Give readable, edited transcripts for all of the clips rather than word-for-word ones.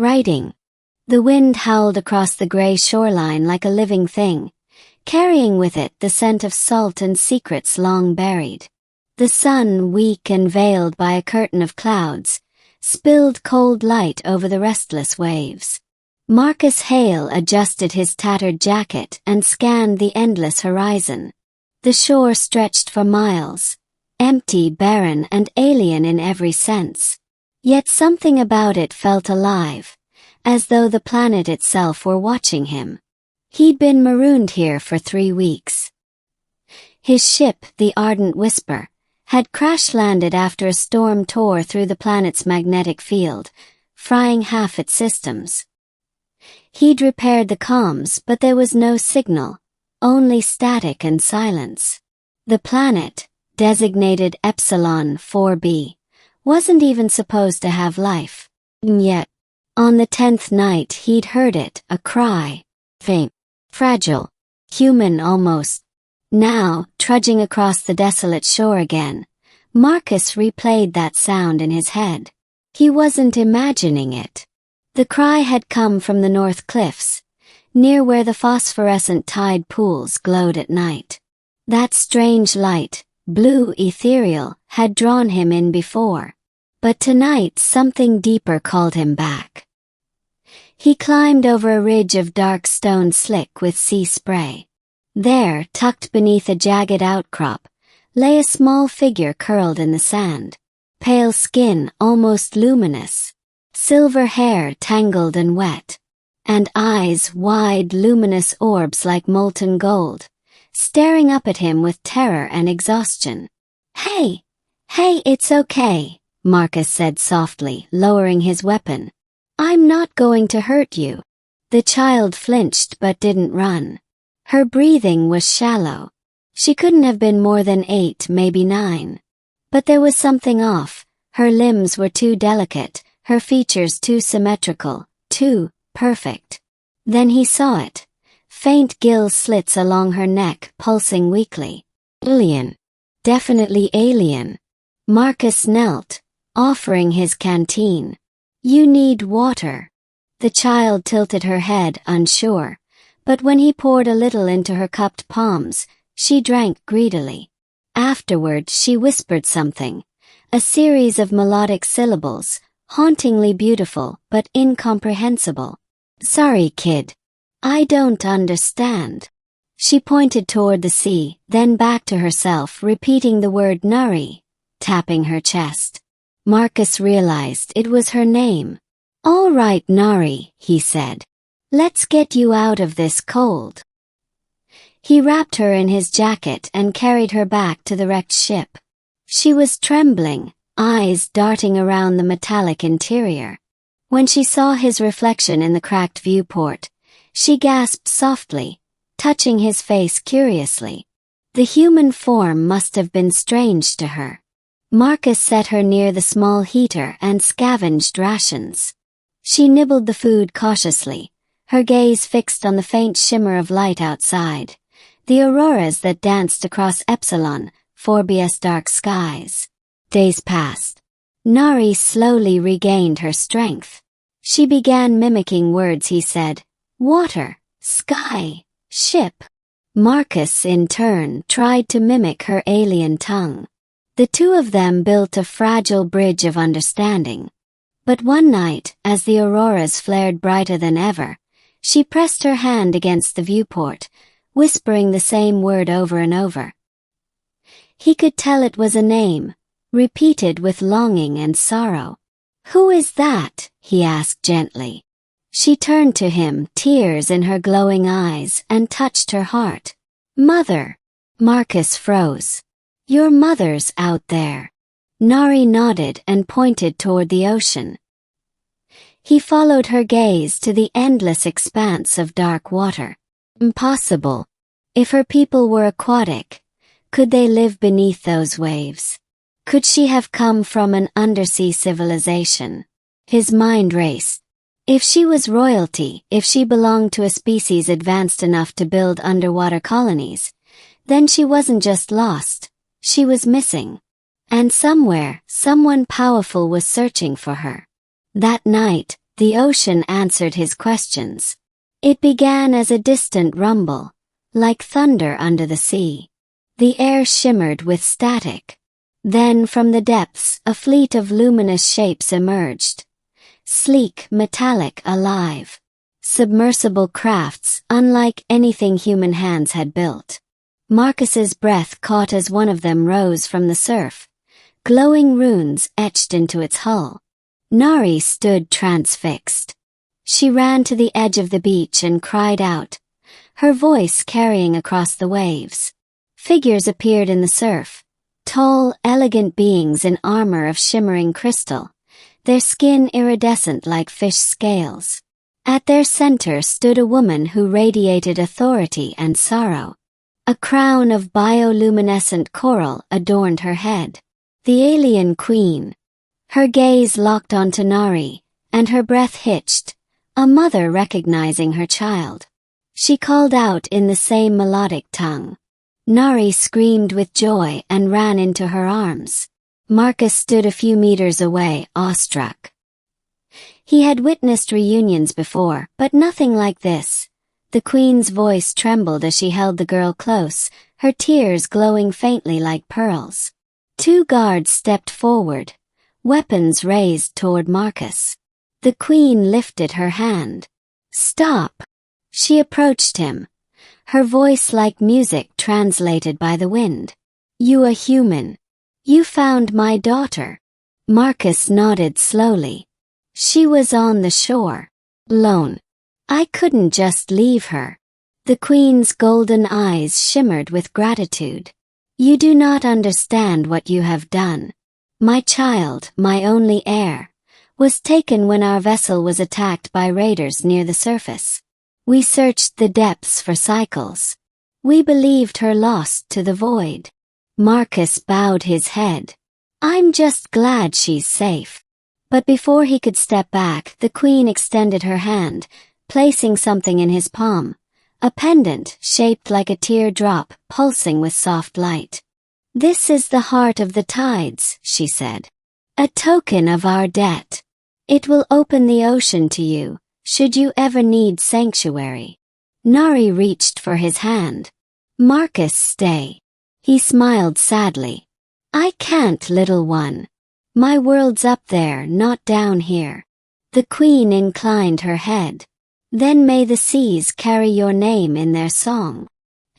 Writing. The wind howled across the gray shoreline like a living thing, carrying with it the scent of salt and secrets long buried. The sun, weak and veiled by a curtain of clouds, spilled cold light over the restless waves. Marcus Hale adjusted his tattered jacket and scanned the endless horizon. The shore stretched for miles, empty, barren, and alien in every sense. Yet something about it felt alive, as though the planet itself were watching him. He'd been marooned here for 3 weeks. His ship, the Ardent Whisper, had crash-landed after a storm tore through the planet's magnetic field, frying half its systems. He'd repaired the comms, but there was no signal, only static and silence. The planet, designated Epsilon 4b, wasn't even supposed to have life. And yet, on the 10th night he'd heard it, a cry. Faint, fragile, human almost. Now, trudging across the desolate shore again, Marcus replayed that sound in his head. He wasn't imagining it. The cry had come from the North Cliffs, near where the phosphorescent tide pools glowed at night. That strange light, blue ethereal, had drawn him in before. But tonight something deeper called him back. He climbed over a ridge of dark stone slick with sea spray. There, tucked beneath a jagged outcrop, lay a small figure curled in the sand. Pale skin, almost luminous. Silver hair tangled and wet. And eyes, wide, luminous orbs like molten gold, staring up at him with terror and exhaustion. Hey, it's okay, Marcus said softly, lowering his weapon. I'm not going to hurt you. The child flinched but didn't run. Her breathing was shallow. She couldn't have been more than 8, maybe 9. But there was something off. Her limbs were too delicate, her features too symmetrical, too perfect. Then he saw it. Faint gill slits along her neck, pulsing weakly. Alien. Definitely alien. Marcus knelt, offering his canteen. You need water. The child tilted her head, unsure, but when he poured a little into her cupped palms, she drank greedily. Afterward she whispered something, a series of melodic syllables, hauntingly beautiful but incomprehensible. Sorry, kid. I don't understand. She pointed toward the sea, then back to herself, repeating the word Nari, tapping her chest. Marcus realized it was her name. All right, Nari, he said. Let's get you out of this cold. He wrapped her in his jacket and carried her back to the wrecked ship. She was trembling, eyes darting around the metallic interior. When she saw his reflection in the cracked viewport, she gasped softly, touching his face curiously. The human form must have been strange to her. Marcus set her near the small heater and scavenged rations. She nibbled the food cautiously, her gaze fixed on the faint shimmer of light outside, the auroras that danced across Epsilon 4b's dark skies. Days passed. Nari slowly regained her strength. She began mimicking words he said. Water, sky, ship. Marcus, in turn, tried to mimic her alien tongue. The two of them built a fragile bridge of understanding. But one night, as the auroras flared brighter than ever, she pressed her hand against the viewport, whispering the same word over and over. He could tell it was a name, repeated with longing and sorrow. Who is that? He asked gently. She turned to him, tears in her glowing eyes, and touched her heart. Mother. Marcus froze. Your mother's out there. Nari nodded and pointed toward the ocean. He followed her gaze to the endless expanse of dark water. Impossible. If her people were aquatic, could they live beneath those waves? Could she have come from an undersea civilization? His mind raced. If she was royalty, if she belonged to a species advanced enough to build underwater colonies, then she wasn't just lost, she was missing. And somewhere, someone powerful was searching for her. That night, the ocean answered his questions. It began as a distant rumble, like thunder under the sea. The air shimmered with static. Then from the depths a fleet of luminous shapes emerged. Sleek, metallic, alive. Submersible crafts unlike anything human hands had built. Marcus's breath caught as one of them rose from the surf, glowing runes etched into its hull. Nari stood transfixed. She ran to the edge of the beach and cried out, her voice carrying across the waves. Figures appeared in the surf, tall, elegant beings in armor of shimmering crystal, their skin iridescent like fish scales. At their center stood a woman who radiated authority and sorrow. A crown of bioluminescent coral adorned her head. The alien queen. Her gaze locked onto Nari, and her breath hitched, a mother recognizing her child. She called out in the same melodic tongue. Nari screamed with joy and ran into her arms. Marcus stood a few meters away, awestruck. He had witnessed reunions before, but nothing like this. The queen's voice trembled as she held the girl close, her tears glowing faintly like pearls. Two guards stepped forward, weapons raised toward Marcus. The queen lifted her hand. "Stop!" She approached him, her voice like music translated by the wind. "You a human. You found my daughter." Marcus nodded slowly. "She was on the shore. Alone. I couldn't just leave her." The queen's golden eyes shimmered with gratitude. "You do not understand what you have done. My child, my only heir, was taken when our vessel was attacked by raiders near the surface. We searched the depths for cycles. We believed her lost to the void." Marcus bowed his head. "I'm just glad she's safe." But before he could step back, the queen extended her hand, placing something in his palm, a pendant shaped like a teardrop pulsing with soft light. "This is the heart of the tides," she said. "A token of our debt. It will open the ocean to you, should you ever need sanctuary." Nari reached for his hand. "Marcus, stay." He smiled sadly. "I can't, little one. My world's up there, not down here." The queen inclined her head. "Then may the seas carry your name in their song."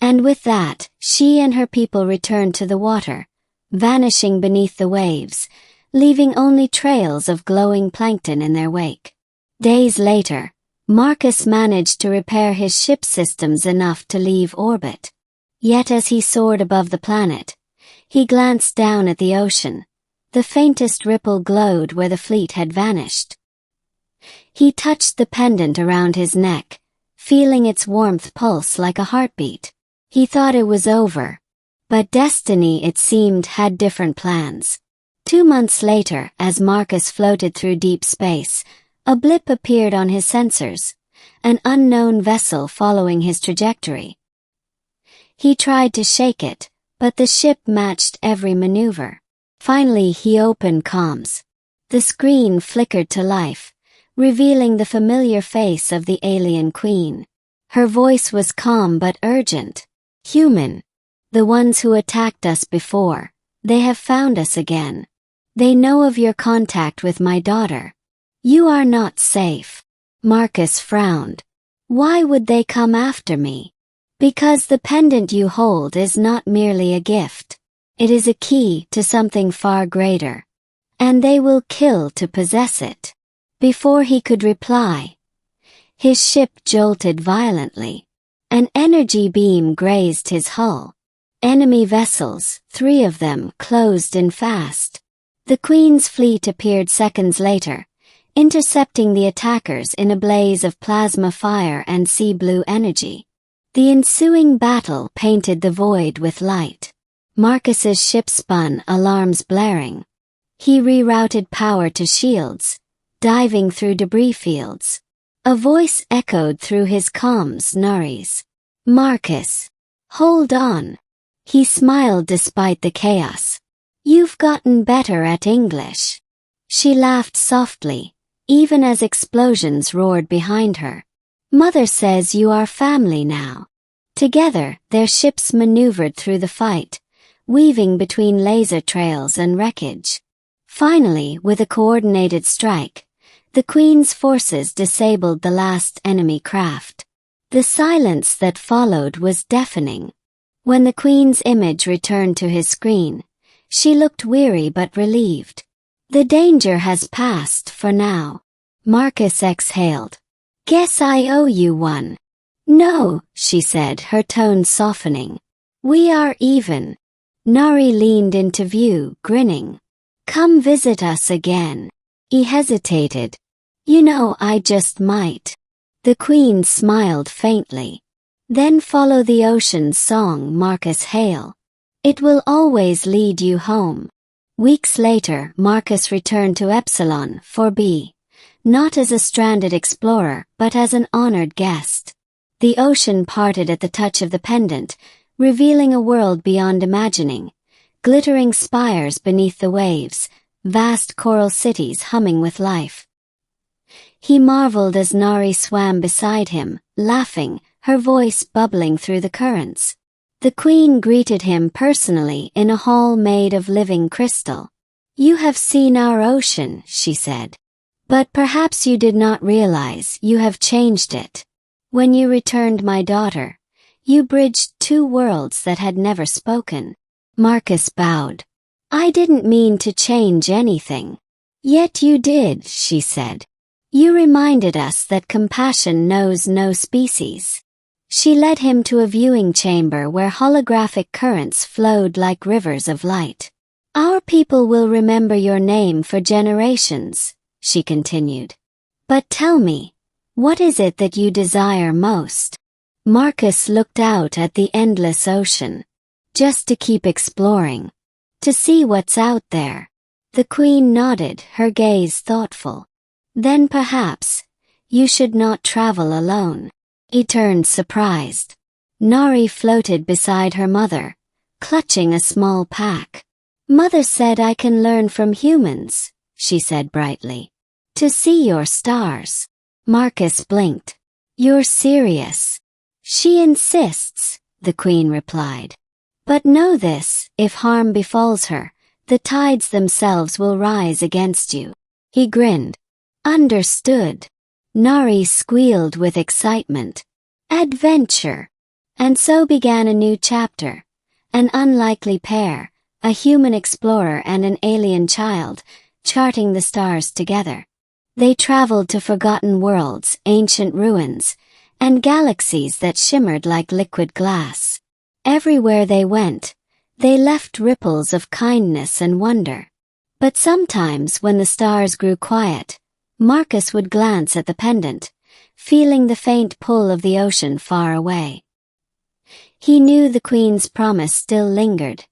And with that, she and her people returned to the water, vanishing beneath the waves, leaving only trails of glowing plankton in their wake. Days later, Marcus managed to repair his ship systems enough to leave orbit. Yet as he soared above the planet, he glanced down at the ocean. The faintest ripple glowed where the fleet had vanished. He touched the pendant around his neck, feeling its warmth pulse like a heartbeat. He thought it was over. But destiny, it seemed, had different plans. 2 months later, as Marcus floated through deep space, a blip appeared on his sensors, an unknown vessel following his trajectory. He tried to shake it, but the ship matched every maneuver. Finally he opened comms. The screen flickered to life, revealing the familiar face of the alien queen. Her voice was calm but urgent. "Human. The ones who attacked us before, they have found us again. They know of your contact with my daughter. You are not safe." Marcus frowned. "Why would they come after me?" "Because the pendant you hold is not merely a gift. It is a key to something far greater. And they will kill to possess it." Before he could reply, his ship jolted violently. An energy beam grazed his hull. Enemy vessels, 3 of them, closed in fast. The Queen's fleet appeared seconds later, intercepting the attackers in a blaze of plasma fire and sea blue energy. The ensuing battle painted the void with light. Marcus's ship spun, alarms blaring. He rerouted power to shields, diving through debris fields. A voice echoed through his comms, Nari's. "Marcus, hold on." He smiled despite the chaos. "You've gotten better at English." She laughed softly. even as explosions roared behind her. Mother says you are family now. Together, their ships maneuvered through the fight, weaving between laser trails and wreckage. Finally, with a coordinated strike, the Queen's forces disabled the last enemy craft. The silence that followed was deafening. When the Queen's image returned to his screen, she looked weary but relieved. The danger has passed for now. Marcus exhaled. Guess I owe you one. No, she said, her tone softening. We are even. Nari leaned into view, grinning. Come visit us again. He hesitated. You know, I just might. The Queen smiled faintly. Then follow the ocean's song, Marcus Hale. It will always lead you home. Weeks later, Marcus returned to Epsilon 4B, not as a stranded explorer, but as an honored guest. The ocean parted at the touch of the pendant, revealing a world beyond imagining. Glittering spires beneath the waves, vast coral cities humming with life. He marveled as Nari swam beside him, laughing, her voice bubbling through the currents. The Queen greeted him personally in a hall made of living crystal. You have seen our ocean, she said. But perhaps you did not realize you have changed it. When you returned my daughter, you bridged two worlds that had never spoken. Marcus bowed. I didn't mean to change anything. Yet you did, she said. You reminded us that compassion knows no species. She led him to a viewing chamber where holographic currents flowed like rivers of light. Our people will remember your name for generations, she continued. But tell me, what is it that you desire most? Marcus looked out at the endless ocean. Just to keep exploring. To see what's out there. The Queen nodded, her gaze thoughtful. Then perhaps, you should not travel alone. He turned surprised. Nari floated beside her mother, clutching a small pack. Mother said I can learn from humans, she said brightly. To see your stars. Marcus blinked. You're serious. She insists, the Queen replied. But know this, if harm befalls her, the tides themselves will rise against you. He grinned. Understood. Nari squealed with excitement. Adventure. And so began a new chapter. An unlikely pair, a human explorer and an alien child, charting the stars together. They traveled to forgotten worlds, ancient ruins, and galaxies that shimmered like liquid glass. Everywhere they went, they left ripples of kindness and wonder. But sometimes when the stars grew quiet, Marcus would glance at the pendant, feeling the faint pull of the ocean far away. He knew the Queen's promise still lingered.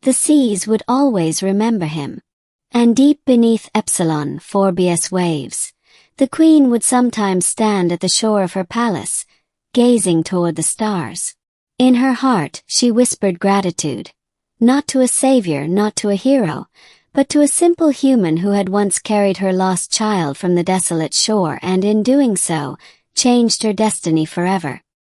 The seas would always remember him. And deep beneath Epsilon 4B's waves, the Queen would sometimes stand at the shore of her palace, gazing toward the stars. In her heart, she whispered gratitude, not to a savior, not to a hero, but to a simple human who had once carried her lost child from the desolate shore and in doing so, changed her destiny forever.